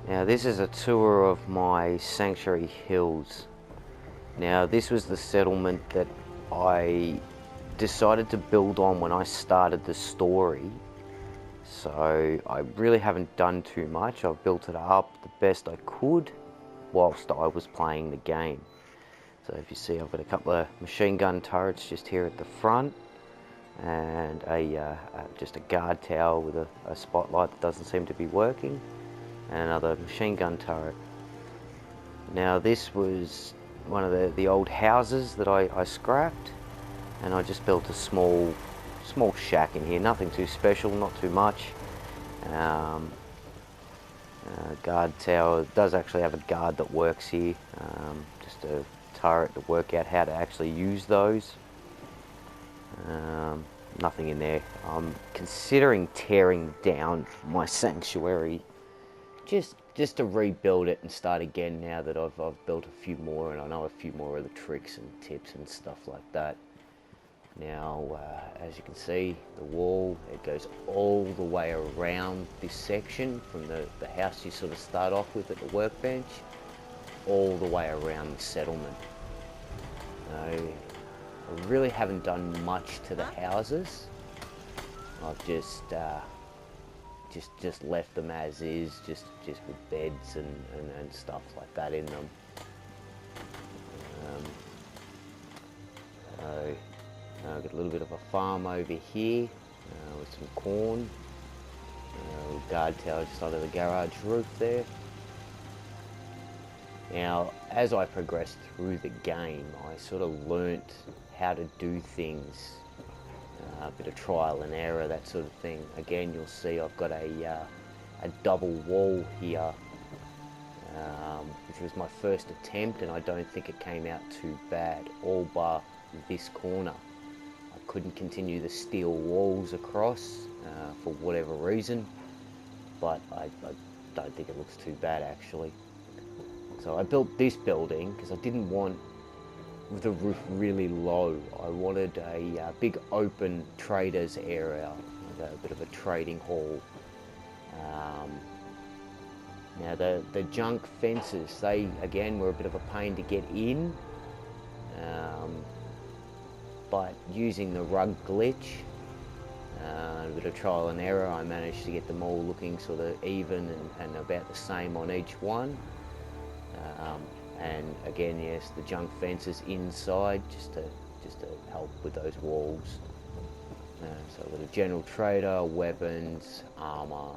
Now this is a tour of my Sanctuary Hills. Now this was the settlement that I decided to build on when I started the story. So I really haven't done too much. I've built it up the best I could whilst I was playing the game. So if you see, I've got a couple of machine gun turrets just here at the front, and just a guard tower with a spotlight that doesn't seem to be working, and another machine gun turret. Now this was one of the old houses that I scrapped, and I just built a small shack in here, nothing too special, not too much. Guard tower, it does actually have a guard that works here, just a turret to work out how to actually use those. Nothing in there. I'm considering tearing down my sanctuary just to rebuild it and start again now that I've built a few more and I know a few more of the tricks and tips and stuff like that. Now, as you can see, the wall, it goes all the way around this section from the house you sort of start off with at the workbench, all the way around the settlement. I really haven't done much to the houses. I've just left them as is, just with beds and stuff like that in them. I've got a little bit of a farm over here with some corn. Guard tower just under the garage roof there. Now, as I progressed through the game, I sort of learnt how to do things. A bit of trial and error, that sort of thing. Again, you'll see I've got a double wall here, which was my first attempt, and I don't think it came out too bad, all bar this corner. I couldn't continue the steel walls across for whatever reason, but I don't think it looks too bad actually. So I built this building because I didn't want the roof really low. I wanted a big open traders area, like a bit of a trading hall. Now the junk fences, they again were a bit of a pain to get in, but using the rug glitch, a bit of trial and error, I managed to get them all looking sort of even and about the same on each one. And again, yes, the junk fences inside just to help with those walls. So I've got a general trader, weapons, armor,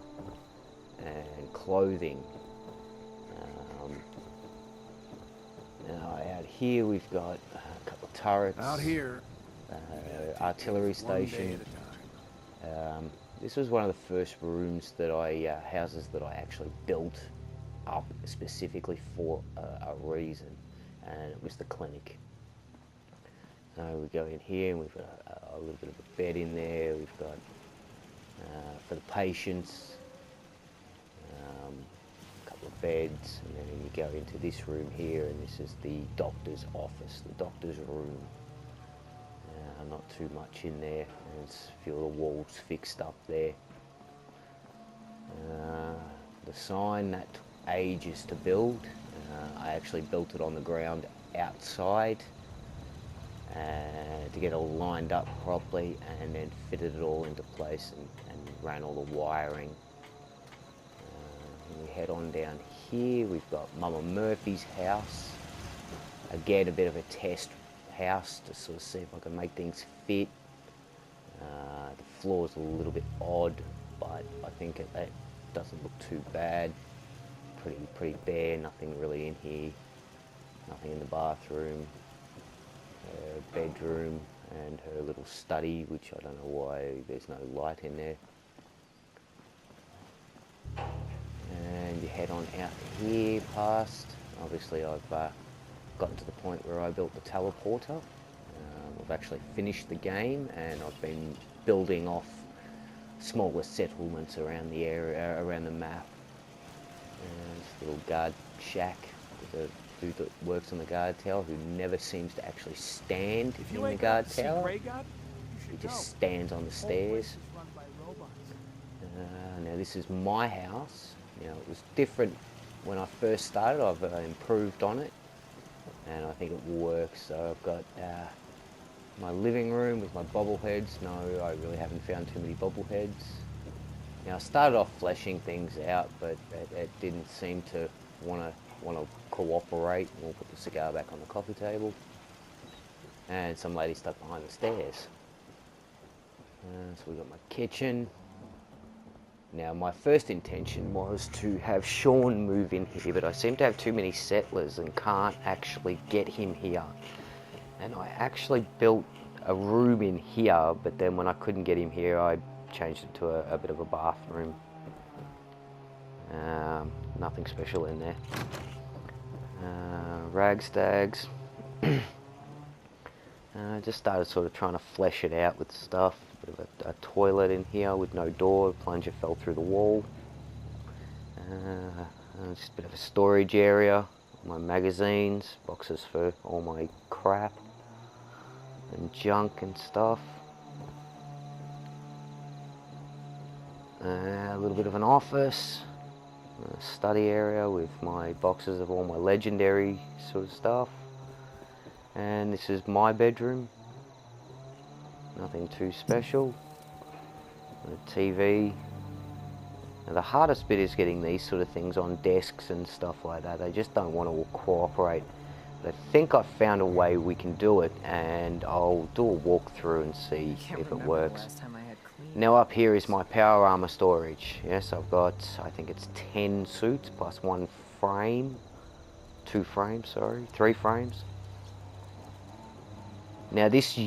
and clothing. Now out here we've got a couple of turrets. Out here, artillery station. This was one of the first rooms that houses that I actually built up specifically for a reason, and it was the clinic. So we go in here and we've got a little bit of a bed in there. We've got for the patients, a couple of beds, and then you go into this room here, and this is the doctor's office, the doctor's room. Not too much in there, and there's a few of the walls fixed up there. The sign, that took ages to build. I actually built it on the ground outside to get it all lined up properly, and then fitted it all into place and ran all the wiring. And we head on down here, we've got Mama Murphy's house. Again, a bit of a test house to sort of see if I can make things fit. The floor's a little bit odd, but I think that doesn't look too bad. Pretty bare, nothing really in here, nothing in the bathroom, her bedroom and her little study, which I don't know why there's no light in there. And you head on out here past, obviously I've gotten to the point where I built the teleporter. I've actually finished the game, and I've been building off smaller settlements around the area, around the map. And this little guard shack with a dude that works on the guard tower who never seems to actually stand in the guard tower. He just stands on the stairs. Now this is my house. Now it was different when I first started. I've improved on it, and I think it works. So I've got my living room with my bobbleheads. No, I really haven't found too many bobbleheads. Now I started off fleshing things out, but it didn't seem to want to cooperate. We'll put the cigar back on the coffee table, and some lady stuck behind the stairs. So we got my kitchen. Now my first intention was to have Sean move in here, but I seem to have too many settlers and can't actually get him here. And I actually built a room in here, but then when I couldn't get him here, I changed it to a bit of a bathroom. Nothing special in there. Ragstags. Just started sort of trying to flesh it out with stuff. A bit of a toilet in here with no door. Plunger fell through the wall. Just a bit of a storage area. My magazines, boxes for all my crap and junk and stuff. A little bit of an office, a study area with my boxes of all my legendary sort of stuff. And this is my bedroom. Nothing too special. A TV. Now the hardest bit is getting these sort of things on desks and stuff like that. They just don't want to cooperate. But I think I've found a way we can do it, and I'll do a walkthrough and see if it works. Now up here is my power armor storage. Yes, I've got, I think it's 10 suits plus 1 frame. 2 frames, sorry, 3 frames. Now this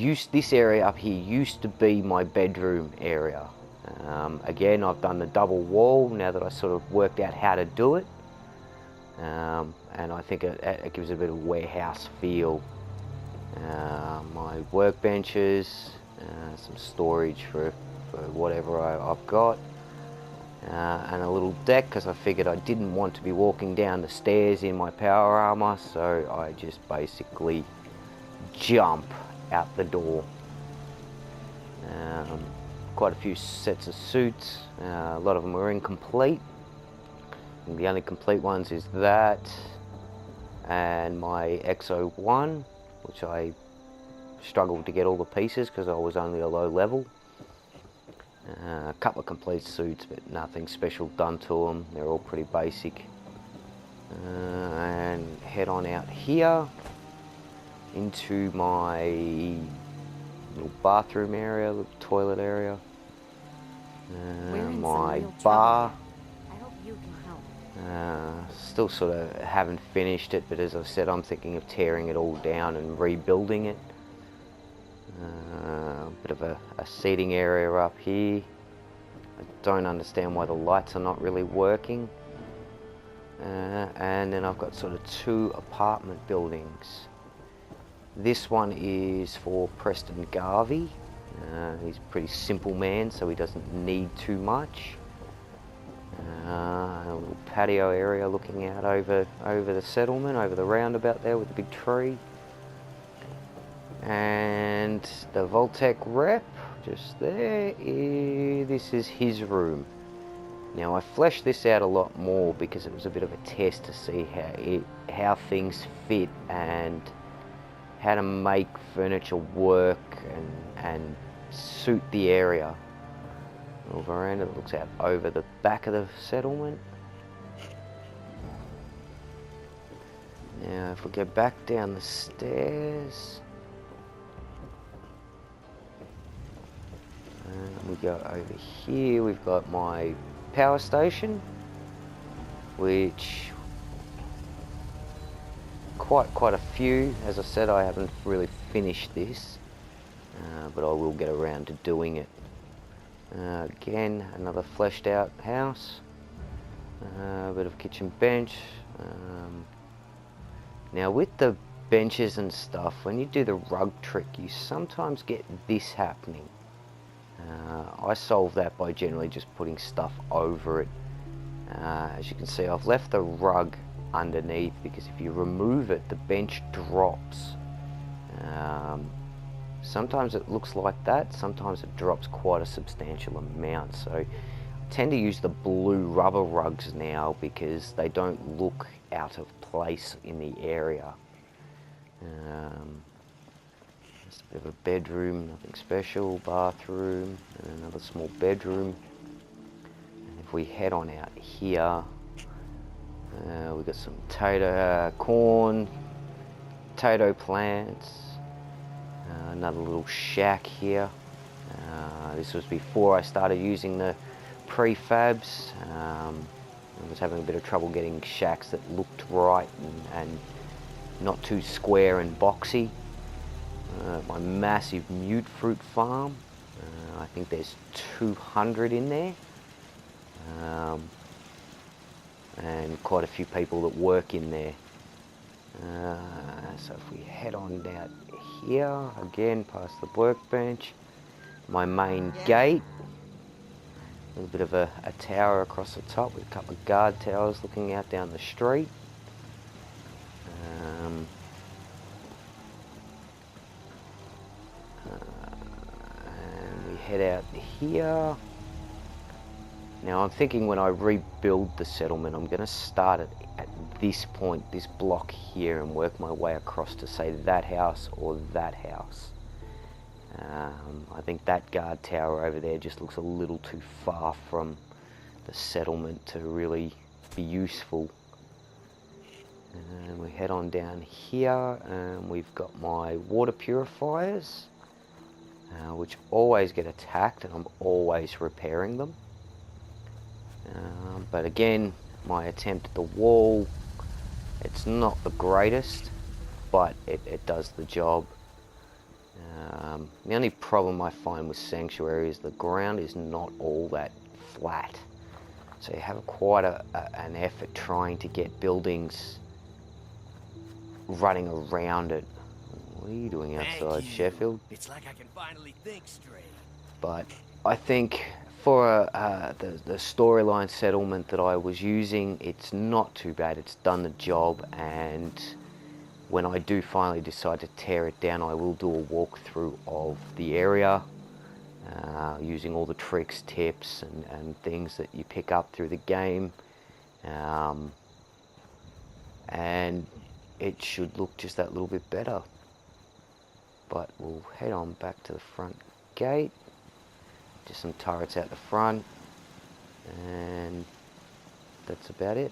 area up here used to be my bedroom area. Again, I've done the double wall now that I sort of worked out how to do it. And I think it gives a bit of warehouse feel. My workbenches, some storage for whatever I've got. And a little deck, because I figured I didn't want to be walking down the stairs in my power armor, so I just basically jump out the door. Quite a few sets of suits. A lot of them are incomplete. And the only complete ones is that and my XO1, which I struggled to get all the pieces because I was only a low level. A couple of complete suits, but nothing special done to them. They're all pretty basic. And head on out here into my little bathroom area, little toilet area. My bar. I hope you can help. Still sort of haven't finished it, but as I said, I'm thinking of tearing it all down and rebuilding it. Bit of a seating area up here. I don't understand why the lights are not really working. And then I've got sort of 2 apartment buildings. This one is for Preston Garvey. He's a pretty simple man, so he doesn't need too much. A little patio area looking out over the settlement, over the roundabout there with the big tree. And the Vault-Tec rep, just there, this is his room. Now I fleshed this out a lot more because it was a bit of a test to see how things fit and how to make furniture work and suit the area. A little veranda that looks out over the back of the settlement. Now if we go back down the stairs, we go over here, we've got my power station, which quite a few. As I said, I haven't really finished this, but I will get around to doing it. Again, another fleshed out house, a bit of kitchen bench. Now with the benches and stuff, when you do the rug trick, you sometimes get this happening. I solve that by generally just putting stuff over it. As you can see, I've left the rug underneath because if you remove it, the bench drops. Sometimes it looks like that, sometimes it drops quite a substantial amount, so tend to use the blue rubber rugs now because they don't look out of place in the area. Just a bit of a bedroom, nothing special, bathroom, and another small bedroom. And if we head on out here, we've got some corn, potato plants, another little shack here. This was before I started using the prefabs. I was having a bit of trouble getting shacks that looked right and not too square and boxy. My massive mute fruit farm. I think there's 200 in there. And quite a few people that work in there. So if we head on down here, again past the workbench, my main gate, a little bit of a tower across the top with a couple of guard towers looking out down the street. And we head out here. Now I'm thinking when I rebuild the settlement, I'm going to start it at this point, this block here, and work my way across to say that house or that house. I think that guard tower over there just looks a little too far from the settlement to really be useful. And we head on down here, and we've got my water purifiers, which always get attacked, and I'm always repairing them. But again, my attempt at the wall, it's not the greatest, but it does the job. The only problem I find with Sanctuary is the ground is not all that flat. So you have quite an effort trying to get buildings running around it. What are you doing outside, Sheffield? It's like I can finally think straight. But I think for the storyline settlement that I was using, it's not too bad. It's done the job, and when I do finally decide to tear it down, I will do a walkthrough of the area, using all the tricks, tips, and things that you pick up through the game. And it should look just that little bit better. But we'll head on back to the front gate. Just some turrets out the front, and that's about it.